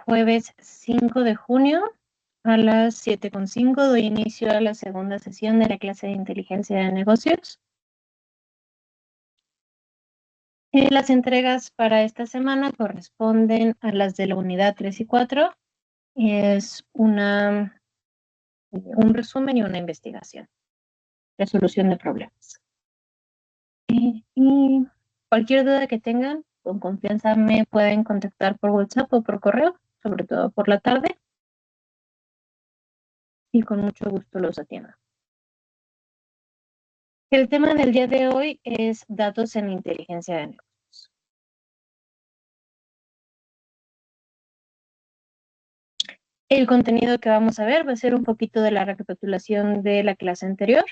jueves 5 de junio a las 7:05 doy inicio a la segunda sesión de la clase de inteligencia de negocios. Las entregas para esta semana corresponden a las de la unidad 3 y 4. Es un resumen y una investigación. Resolución de problemas. Y cualquier duda que tengan, con confianza me pueden contactar por WhatsApp o por correo, sobre todo por la tarde. Y con mucho gusto los atiendo. El tema del día de hoy es datos en inteligencia de negocios. El contenido que vamos a ver va a ser un poquito de la recapitulación de la clase anterior.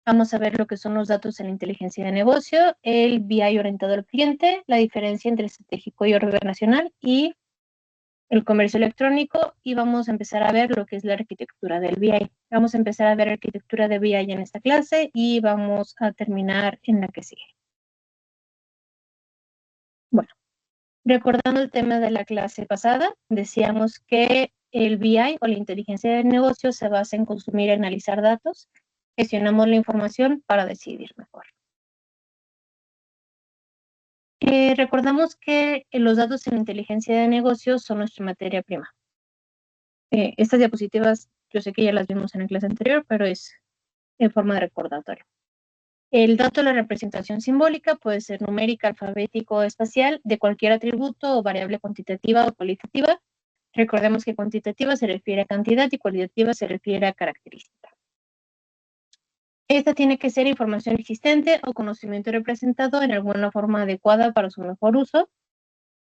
Vamos a ver lo que son los datos en inteligencia de negocio, el BI orientado al cliente, la diferencia entre estratégico y organizacional y el comercio electrónico, y vamos a empezar a ver lo que es la arquitectura del BI. Vamos a empezar a ver arquitectura de BI en esta clase y vamos a terminar en la que sigue. Bueno, recordando el tema de la clase pasada, decíamos que el BI o la inteligencia del negocio se basa en consumir y analizar datos, gestionamos la información para decidir mejor. Recordamos que los datos en inteligencia de negocios son nuestra materia prima. Estas diapositivas yo sé que ya las vimos en la clase anterior, pero es en forma de recordatorio. El dato de la representación simbólica puede ser numérica, alfabético o espacial, de cualquier atributo o variable cuantitativa o cualitativa. Recordemos que cuantitativa se refiere a cantidad y cualitativa se refiere a característica. Esta tiene que ser información existente o conocimiento representado en alguna forma adecuada para su mejor uso.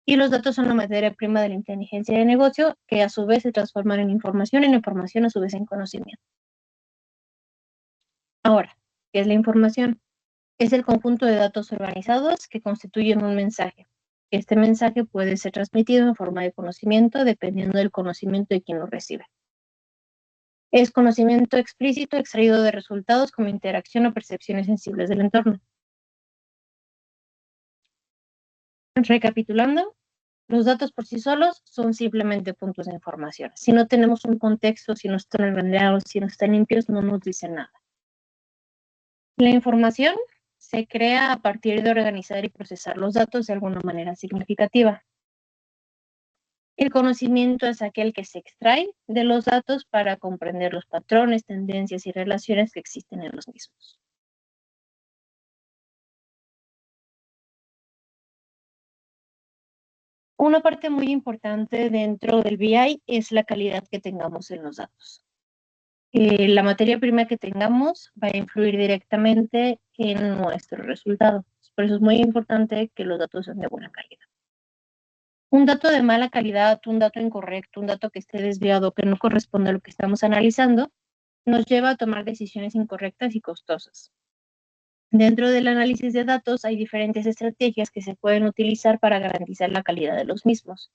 Y los datos son la materia prima de la inteligencia de negocio, que a su vez se transforman en información a su vez en conocimiento. Ahora, ¿qué es la información? Es el conjunto de datos organizados que constituyen un mensaje. Este mensaje puede ser transmitido en forma de conocimiento dependiendo del conocimiento de quien lo recibe. Es conocimiento explícito extraído de resultados como interacción o percepciones sensibles del entorno. Recapitulando, los datos por sí solos son simplemente puntos de información. Si no tenemos un contexto, si no están ordenados, si no están limpios, no nos dicen nada. La información se crea a partir de organizar y procesar los datos de alguna manera significativa. El conocimiento es aquel que se extrae de los datos para comprender los patrones, tendencias y relaciones que existen en los mismos. Una parte muy importante dentro del BI es la calidad que tengamos en los datos. La materia prima que tengamos va a influir directamente en nuestro resultado. Por eso es muy importante que los datos sean de buena calidad. Un dato de mala calidad, un dato incorrecto, un dato que esté desviado, que no corresponde a lo que estamos analizando, nos lleva a tomar decisiones incorrectas y costosas. Dentro del análisis de datos hay diferentes estrategias que se pueden utilizar para garantizar la calidad de los mismos.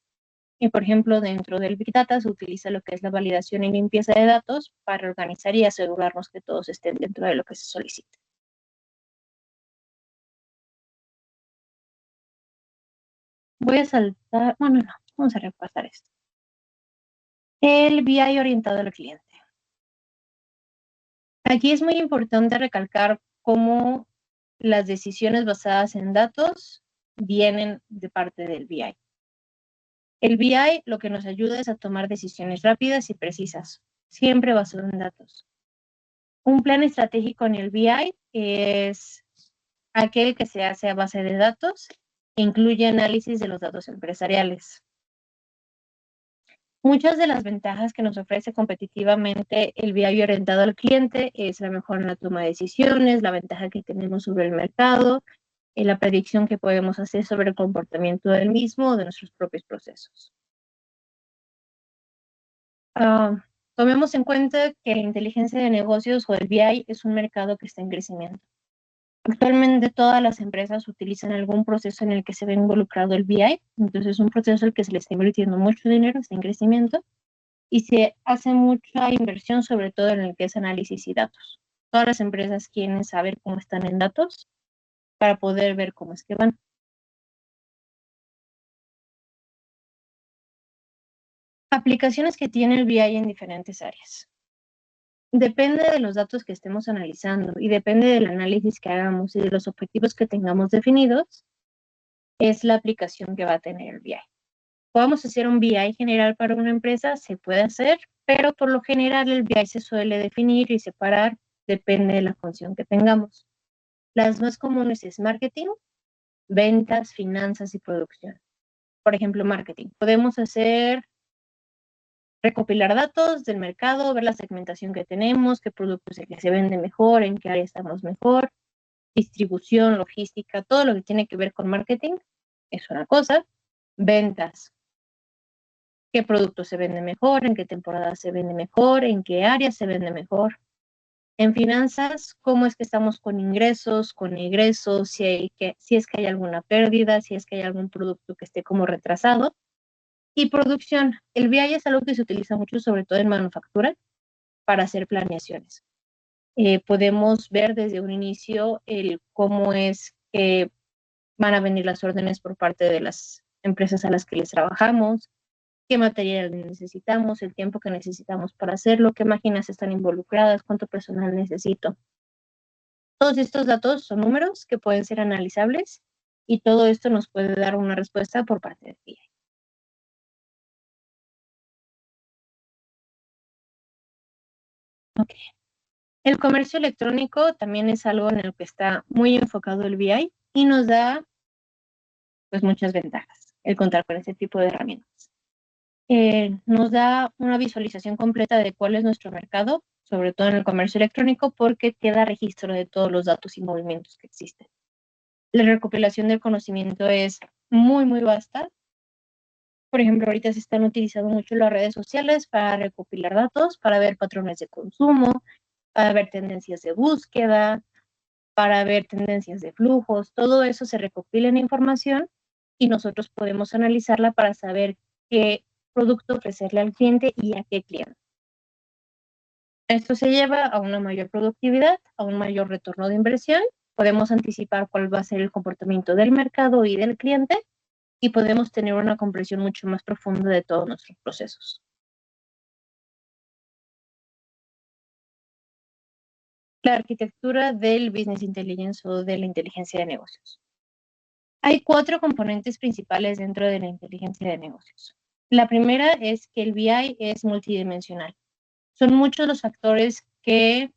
Y por ejemplo, dentro del Big Data se utiliza lo que es la validación y limpieza de datos para organizar y asegurarnos que todos estén dentro de lo que se solicita. Voy a saltar, bueno, no, vamos a repasar esto. El BI orientado al cliente. Aquí es muy importante recalcar cómo las decisiones basadas en datos vienen de parte del BI. El BI lo que nos ayuda es a tomar decisiones rápidas y precisas, siempre basado en datos. Un plan estratégico en el BI es aquel que se hace a base de datos e incluye análisis de los datos empresariales. Muchas de las ventajas que nos ofrece competitivamente el BI orientado al cliente es la mejora en la toma de decisiones, la ventaja que tenemos sobre el mercado, la predicción que podemos hacer sobre el comportamiento del mismo o de nuestros propios procesos. Tomemos en cuenta que la inteligencia de negocios o el BI es un mercado que está en crecimiento. Actualmente todas las empresas utilizan algún proceso en el que se ve involucrado el BI, entonces es un proceso al que se le está invirtiendo mucho dinero, está en crecimiento, y se hace mucha inversión sobre todo en el que es análisis y datos. Todas las empresas quieren saber cómo están en datos para poder ver cómo es que van. Aplicaciones que tiene el BI en diferentes áreas. Depende de los datos que estemos analizando y depende del análisis que hagamos y de los objetivos que tengamos definidos, es la aplicación que va a tener el BI. Podemos hacer un BI general para una empresa, se puede hacer, pero por lo general el BI se suele definir y separar, depende de la función que tengamos. Las más comunes es marketing, ventas, finanzas y producción. Por ejemplo, marketing. Podemos hacer recopilar datos del mercado, ver la segmentación que tenemos, qué productos es el que se vende mejor, en qué área estamos mejor, distribución, logística, todo lo que tiene que ver con marketing es una cosa. Ventas, qué producto se vende mejor, en qué temporada se vende mejor, en qué área se vende mejor. En finanzas, cómo es que estamos con ingresos, con egresos, si es que hay alguna pérdida, si es que hay algún producto que esté como retrasado. Y producción, el BI es algo que se utiliza mucho, sobre todo en manufactura, para hacer planeaciones. Podemos ver desde un inicio el cómo es que van a venir las órdenes por parte de las empresas a las que les trabajamos, qué material necesitamos, el tiempo que necesitamos para hacerlo, qué máquinas están involucradas, cuánto personal necesito. Todos estos datos son números que pueden ser analizables y todo esto nos puede dar una respuesta por parte del BI. Okay. El comercio electrónico también es algo en el que está muy enfocado el BI y nos da pues muchas ventajas el contar con ese tipo de herramientas. Nos da una visualización completa de cuál es nuestro mercado, sobre todo en el comercio electrónico, porque queda registro de todos los datos y movimientos que existen. La recopilación del conocimiento es muy, muy vasta. Por ejemplo, ahorita se están utilizando mucho las redes sociales para recopilar datos, para ver patrones de consumo, para ver tendencias de búsqueda, para ver tendencias de flujos. Todo eso se recopila en información y nosotros podemos analizarla para saber qué producto ofrecerle al cliente y a qué cliente. Esto se lleva a una mayor productividad, a un mayor retorno de inversión. Podemos anticipar cuál va a ser el comportamiento del mercado y del cliente y podemos tener una comprensión mucho más profunda de todos nuestros procesos. La arquitectura del business intelligence o de la inteligencia de negocios. Hay 4 componentes principales dentro de la inteligencia de negocios. La primera es que el BI es multidimensional. Son muchos los factores que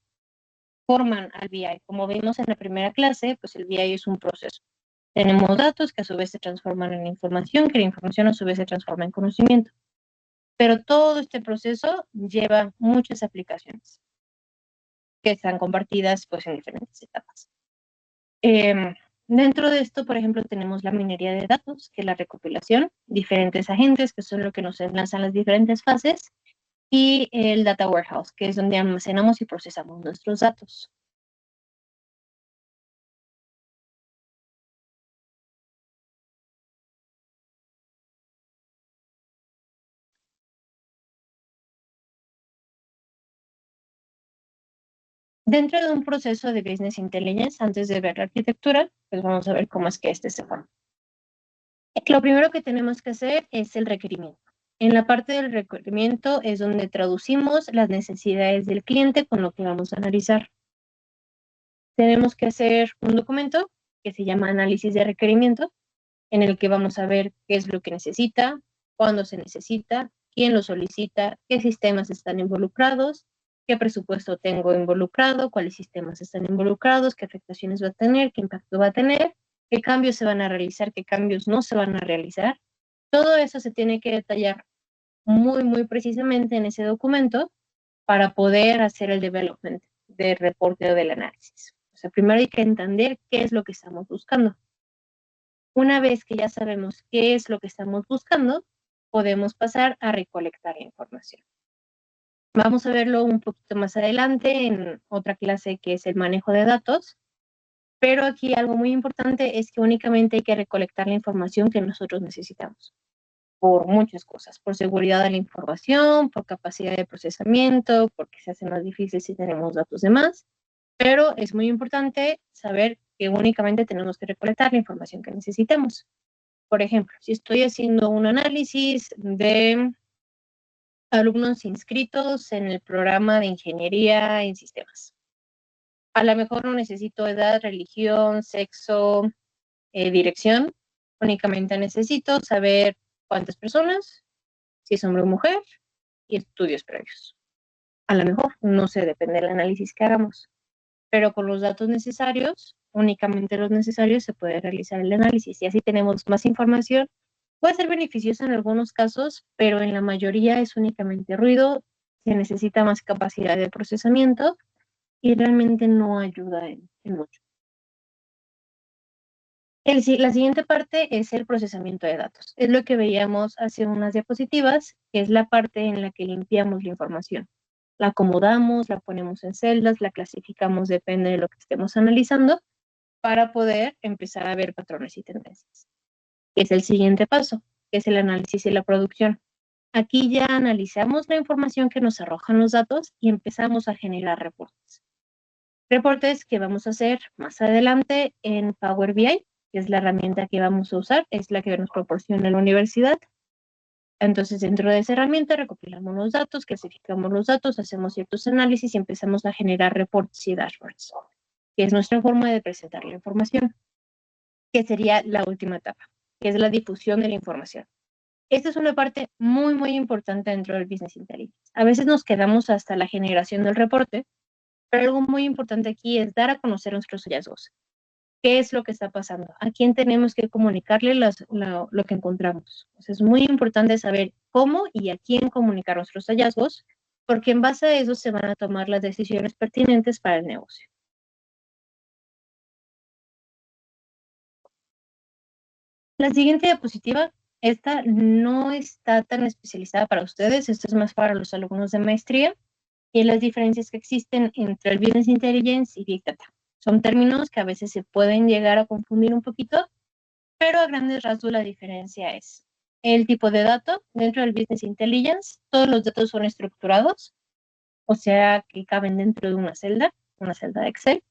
forman al BI. Como vimos en la primera clase, pues el BI es un proceso. Tenemos datos que a su vez se transforman en información, que la información a su vez se transforma en conocimiento. Pero todo este proceso lleva muchas aplicaciones que están compartidas pues en diferentes etapas. Dentro de esto, por ejemplo, tenemos la minería de datos, que es la recopilación, diferentes agentes, que son lo que nos enlazan las diferentes fases, y el data warehouse, que es donde almacenamos y procesamos nuestros datos. Dentro de un proceso de business intelligence, antes de ver la arquitectura, pues vamos a ver cómo es que este se forma. Lo primero que tenemos que hacer es el requerimiento. En la parte del requerimiento es donde traducimos las necesidades del cliente con lo que vamos a analizar. Tenemos que hacer un documento que se llama análisis de requerimiento, en el que vamos a ver qué es lo que necesita, cuándo se necesita, quién lo solicita, qué sistemas están involucrados, qué presupuesto tengo involucrado, cuáles sistemas están involucrados, qué afectaciones va a tener, qué impacto va a tener, qué cambios se van a realizar, qué cambios no se van a realizar. Todo eso se tiene que detallar muy, muy precisamente en ese documento para poder hacer el development del reporte o del análisis. O sea, primero hay que entender qué es lo que estamos buscando. Una vez que ya sabemos qué es lo que estamos buscando, podemos pasar a recolectar la información. Vamos a verlo un poquito más adelante en otra clase que es el manejo de datos, pero aquí algo muy importante es que únicamente hay que recolectar la información que nosotros necesitamos, por muchas cosas, por seguridad de la información, por capacidad de procesamiento, porque se hace más difícil si tenemos datos de más, pero es muy importante saber que únicamente tenemos que recolectar la información que necesitamos. Por ejemplo, si estoy haciendo un análisis de alumnos inscritos en el programa de ingeniería en sistemas. A lo mejor no necesito edad, religión, sexo, dirección. Únicamente necesito saber cuántas personas, si es hombre o mujer, y estudios previos. A lo mejor, no sé, depende del análisis que hagamos. Pero con los datos necesarios, únicamente los necesarios, se puede realizar el análisis. Y así tenemos más información. Puede ser beneficioso en algunos casos, pero en la mayoría es únicamente ruido, se necesita más capacidad de procesamiento y realmente no ayuda en mucho. La siguiente parte es el procesamiento de datos. Es lo que veíamos hace unas diapositivas, que es la parte en la que limpiamos la información. La acomodamos, la ponemos en celdas, la clasificamos, depende de lo que estemos analizando, para poder empezar a ver patrones y tendencias. Es el siguiente paso, que es el análisis y la producción. Aquí ya analizamos la información que nos arrojan los datos y empezamos a generar reportes. Reportes que vamos a hacer más adelante en Power BI, que es la herramienta que vamos a usar, es la que nos proporciona la universidad. Entonces, dentro de esa herramienta recopilamos los datos, clasificamos los datos, hacemos ciertos análisis y empezamos a generar reportes y dashboards, que es nuestra forma de presentar la información, que sería la última etapa, que es la difusión de la información. Esta es una parte muy, muy importante dentro del Business Intelligence. A veces nos quedamos hasta la generación del reporte, pero algo muy importante aquí es dar a conocer nuestros hallazgos. ¿Qué es lo que está pasando? ¿A quién tenemos que comunicarle lo que encontramos? Entonces, es muy importante saber cómo y a quién comunicar nuestros hallazgos, porque en base a eso se van a tomar las decisiones pertinentes para el negocio. La siguiente diapositiva, esta no está tan especializada para ustedes, esto es más para los alumnos de maestría, y las diferencias que existen entre el Business Intelligence y Big Data. Son términos que a veces se pueden llegar a confundir un poquito, pero a grandes rasgos la diferencia es el tipo de dato. Dentro del Business Intelligence, todos los datos son estructurados, o sea, que caben dentro de una celda de Excel,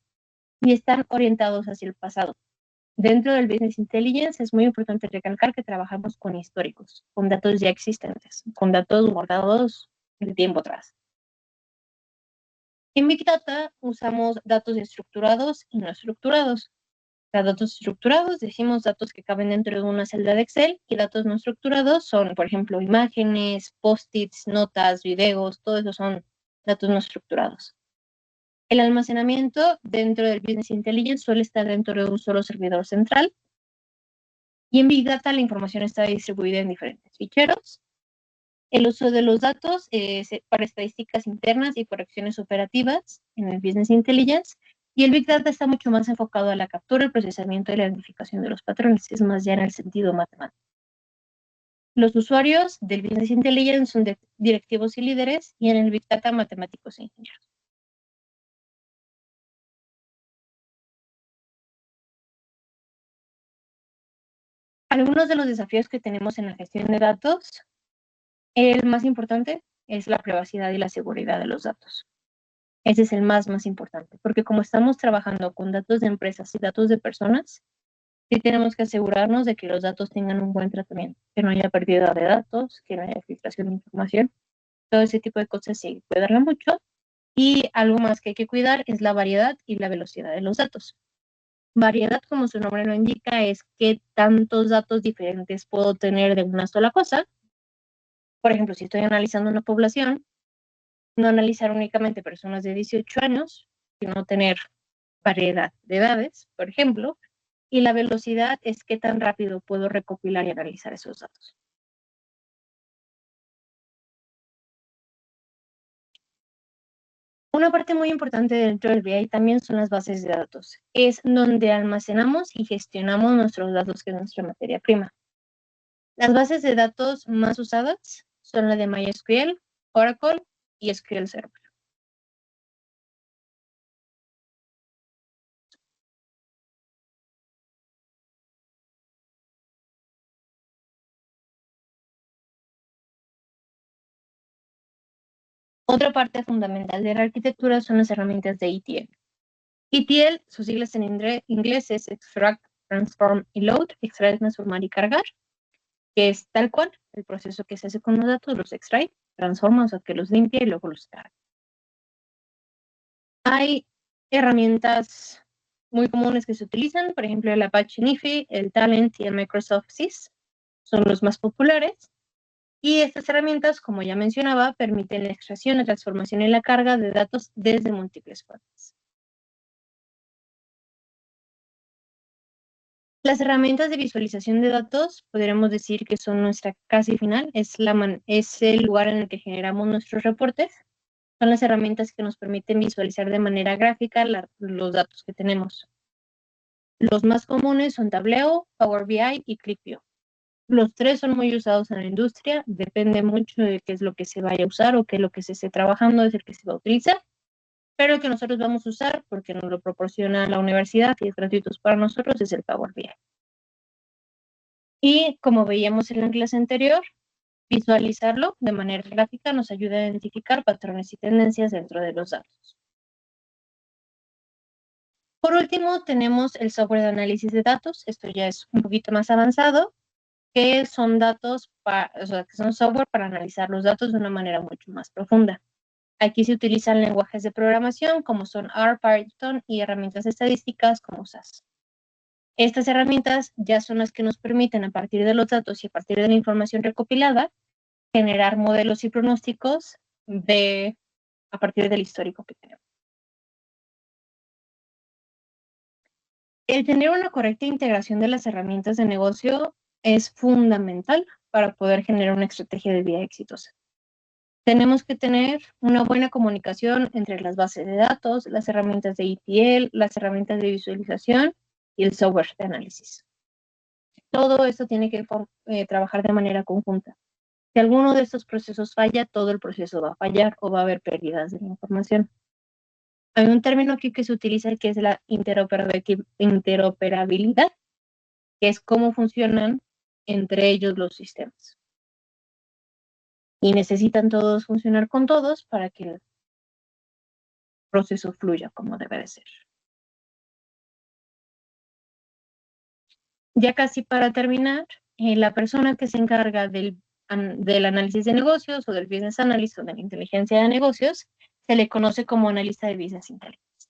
y están orientados hacia el pasado. Dentro del Business Intelligence es muy importante recalcar que trabajamos con históricos, con datos ya existentes, con datos guardados de tiempo atrás. En Big Data usamos datos estructurados y no estructurados. Datos estructurados, decimos datos que caben dentro de una celda de Excel, y datos no estructurados son, por ejemplo, imágenes, post-its, notas, videos, todo eso son datos no estructurados. El almacenamiento dentro del Business Intelligence suele estar dentro de un solo servidor central, y en Big Data la información está distribuida en diferentes ficheros. El uso de los datos para estadísticas internas y correcciones operativas en el Business Intelligence, y el Big Data está mucho más enfocado a la captura, el procesamiento y la identificación de los patrones, es más ya en el sentido matemático. Los usuarios del Business Intelligence son directivos y líderes, y en el Big Data matemáticos e ingenieros. Algunos de los desafíos que tenemos en la gestión de datos, el más importante es la privacidad y la seguridad de los datos. Ese es el más importante, porque como estamos trabajando con datos de empresas y datos de personas, sí tenemos que asegurarnos de que los datos tengan un buen tratamiento, que no haya pérdida de datos, que no haya filtración de información. Todo ese tipo de cosas sí hay que cuidarla mucho. Y algo más que hay que cuidar es la variedad y la velocidad de los datos. Variedad, como su nombre lo indica, es qué tantos datos diferentes puedo tener de una sola cosa. Por ejemplo, si estoy analizando una población, no analizar únicamente personas de 18 años, sino tener variedad de edades, por ejemplo, y la velocidad es qué tan rápido puedo recopilar y analizar esos datos. Una parte muy importante dentro del BI también son las bases de datos. Es donde almacenamos y gestionamos nuestros datos, que es nuestra materia prima. Las bases de datos más usadas son la de MySQL, Oracle y SQL Server. Otra parte fundamental de la arquitectura son las herramientas de ETL. ETL, sus siglas en inglés es Extract, Transform y Load, extraer, transformar y cargar, que es tal cual el proceso que se hace con los datos, los extrae. transforma, o sea, que los limpia y luego los carga. Hay herramientas muy comunes que se utilizan, por ejemplo, el Apache NiFi, el Talent y el Microsoft Sys son los más populares. Y estas herramientas, como ya mencionaba, permiten la extracción, la transformación y la carga de datos desde múltiples fuentes. Las herramientas de visualización de datos, podríamos decir que son nuestra casi final, es el lugar en el que generamos nuestros reportes. Son las herramientas que nos permiten visualizar de manera gráfica los datos que tenemos. Los más comunes son Tableau, Power BI y ClickView. Los tres son muy usados en la industria, depende mucho de qué es lo que se vaya a usar o qué es lo que se esté trabajando, es el que se va a utilizar, pero el que nosotros vamos a usar, porque nos lo proporciona la universidad y es gratuito para nosotros, es el Power BI. Y como veíamos en la clase anterior, visualizarlo de manera gráfica nos ayuda a identificar patrones y tendencias dentro de los datos. Por último, tenemos el software de análisis de datos. Esto ya es un poquito más avanzado, que son que son software para analizar los datos de una manera mucho más profunda. Aquí se utilizan lenguajes de programación como son R, Python y herramientas estadísticas como SAS. Estas herramientas ya son las que nos permiten, a partir de los datos y a partir de la información recopilada, generar modelos y pronósticos a partir del histórico que tenemos. El tener una correcta integración de las herramientas de negocio es fundamental para poder generar una estrategia de vida exitosa. Tenemos que tener una buena comunicación entre las bases de datos, las herramientas de ETL, las herramientas de visualización y el software de análisis. Todo esto tiene que trabajar de manera conjunta. Si alguno de estos procesos falla, todo el proceso va a fallar o va a haber pérdidas de la información. Hay un término aquí que se utiliza que es la interoperabilidad, que es cómo funcionan entre ellos los sistemas. Y necesitan todos funcionar con todos para que el proceso fluya como debe de ser. Ya casi para terminar, la persona que se encarga del análisis de negocios o del business analyst o de la inteligencia de negocios se le conoce como analista de business intelligence.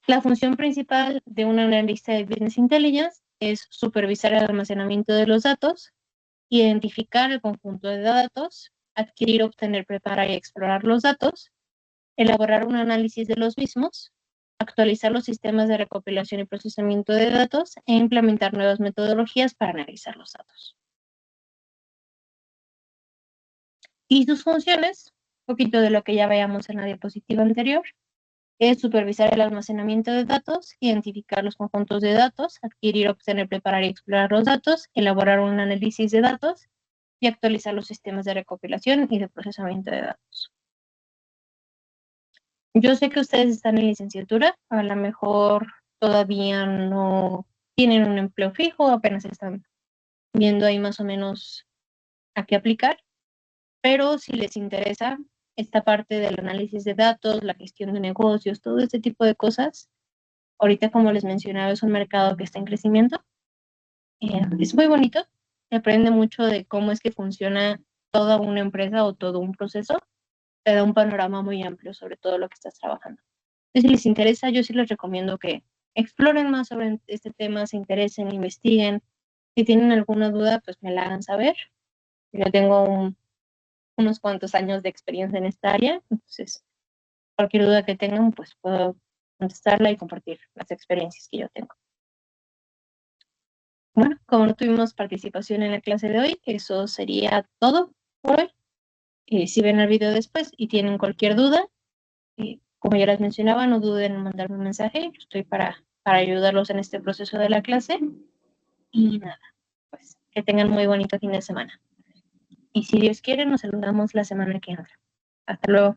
La función principal de un analista de business intelligence es supervisar el almacenamiento de los datos, identificar el conjunto de datos, adquirir, obtener, preparar y explorar los datos, elaborar un análisis de los mismos, actualizar los sistemas de recopilación y procesamiento de datos e implementar nuevas metodologías para analizar los datos. Y sus funciones, un poquito de lo que ya veíamos en la diapositiva anterior, es supervisar el almacenamiento de datos, identificar los conjuntos de datos, adquirir, obtener, preparar y explorar los datos, elaborar un análisis de datos y actualizar los sistemas de recopilación y de procesamiento de datos. Yo sé que ustedes están en licenciatura, a lo mejor todavía no tienen un empleo fijo, apenas están viendo ahí más o menos a qué aplicar, pero si les interesa esta parte del análisis de datos, la gestión de negocios, todo este tipo de cosas, ahorita como les mencionaba es un mercado que está en crecimiento, es muy bonito, se aprende mucho de cómo es que funciona toda una empresa o todo un proceso, te da un panorama muy amplio sobre todo lo que estás trabajando. Si les interesa, yo sí les recomiendo que exploren más sobre este tema, se interesen, investiguen. Si tienen alguna duda, pues me la hagan saber. Yo tengo unos cuantos años de experiencia en esta área, entonces cualquier duda que tengan, pues puedo contestarla y compartir las experiencias que yo tengo. Bueno, como no tuvimos participación en la clase de hoy, eso sería todo por hoy. Si ven el video después y tienen cualquier duda, como ya les mencionaba, no duden en mandarme un mensaje. Yo estoy para ayudarlos en este proceso de la clase. Y nada, pues que tengan muy bonito fin de semana. Y si Dios quiere, nos saludamos la semana que entra. Hasta luego.